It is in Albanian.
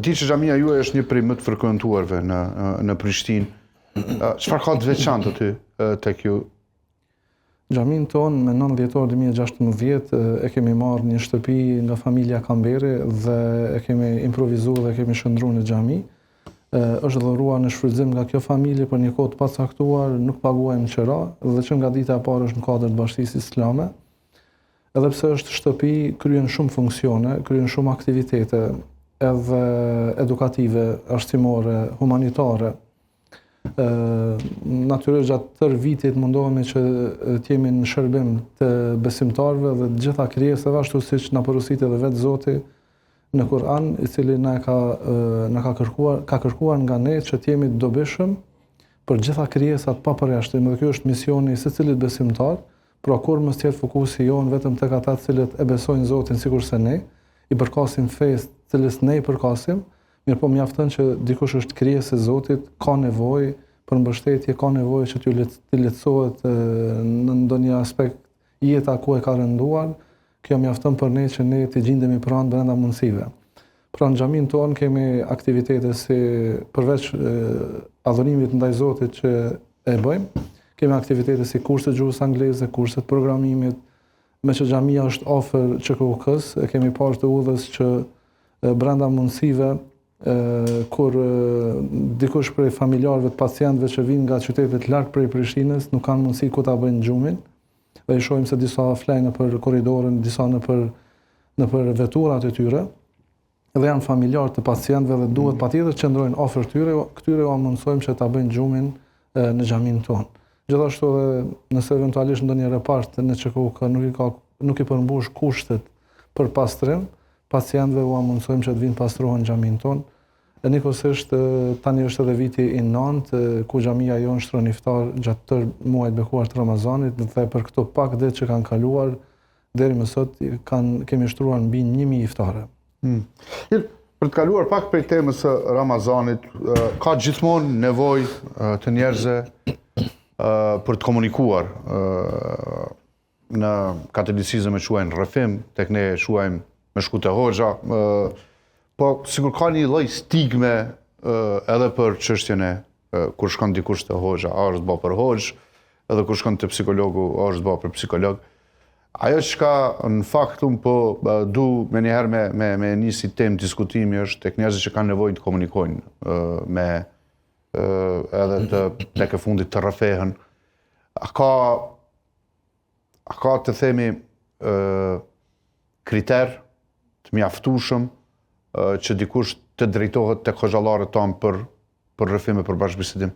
di që xhamia juaj është një prej më të frekuentuarve në Prishtinë. Çfarë ka të veçantë aty tek ju? Xhamin tonë me 9 dhjetor 2016 e kemi marrë një shtëpi nga familja Kamberi dhe e kemi improvizuar dhe kemi shndruar në xhami. Është dhëruar në shfrytëzim nga kjo familje për një kohë të pacaktuar, nuk paguajmë qira dhe që nga dita e parë është në kuadër të Bashkisë Islame. Edhe pse është shtëpi, kryen shumë funksione, kryen shumë aktivitete edhe edukative, arsimore, humanitare. Natyrisht gjatë tërë vitit mundohemi që të jemi në shërbim të besimtarëve dhe të gjitha krijesave ashtu siç na porositet edhe vetë Zoti në Kur'an, i cili na ka kërkuar nga ne që të jemi të dobishëm për gjitha krijesat pa përjashtim. Dhe ky është misioni i secilit besimtar, pra kur mos jetë fokusi jon vetëm tek ata të cilët e besojnë Zotin sikurse ne, i përkasim fesë të cilës ne i përkasim, mirë po mjafton që dikush është krijesë e Zotit, ka nevojë për mbështetje, ka nevojë që t'ju lehtësohet në ndonjë aspekt jeta ku e ka rënduar. Kjo mjafton për ne që ne të gjindemi pranë brenda mundësive. Pra në xhamin tonë kemi aktivitete si përveç adhurimit ndaj Zotit që e bëjmë, kemi aktivitete si kurset gjuhës angleze, kurset programimit, me që xhamia është afër ÇKUK-s, kemi parë të udhës që brenda mundësive kur dikush prej familjarëve të pacientëve që vinë nga qytetet larg prej Prishtinës nuk kanë mundësi ku ta bëjnë xhumin. Dhe i shohim se disa flejnë nëpër korridorin, disa nëpër veturat e tyre, dhe janë familjar të pacientëve dhe duhet patjetër që qëndrojnë afër këtyre u mundsojmë që ta bëjnë xhumin në xhamin tonë. Gjithashtu edhe nëse eventualisht ndonjë repart në ÇKUK nuk i përmbush kushtet për pastrim, pacientëve u mundsojmë që të vinë pastrohen në xhamin tonë. Nikosisht tani është edhe viti i 9 ku xhamia jonë shtron iftar gjatë tërë muajit bekuar të Ramazanit dhe për këto pak ditë që kanë kaluar deri më sot kemi shtruar mbi 1000 iftare. Për të kaluar pak prej temës së Ramazanit, ka gjithmonë nevojë të njerëzve për të komunikuar. Në katolicizëm e quajnë rrëfim, tek ne e quajmë me shku te hoxha. Po, sigur ka një lloj stigme edhe për çështjen e kur shkon dikush te hoxha, a është bë për hoxh, edhe kur shkon te psikologu, a është bë për psikolog. Ajo çka në fakt unë po du menjëherë me një si temë diskutimi është tek njerëzit që kanë nevojë të komunikojnë me edhe tek e fundit të rrëfehen. A ka të themi kriter të mjaftueshëm që dikush të drejtohet tek hoxhallarët tanë për rrëfime, për bashkëbisedim?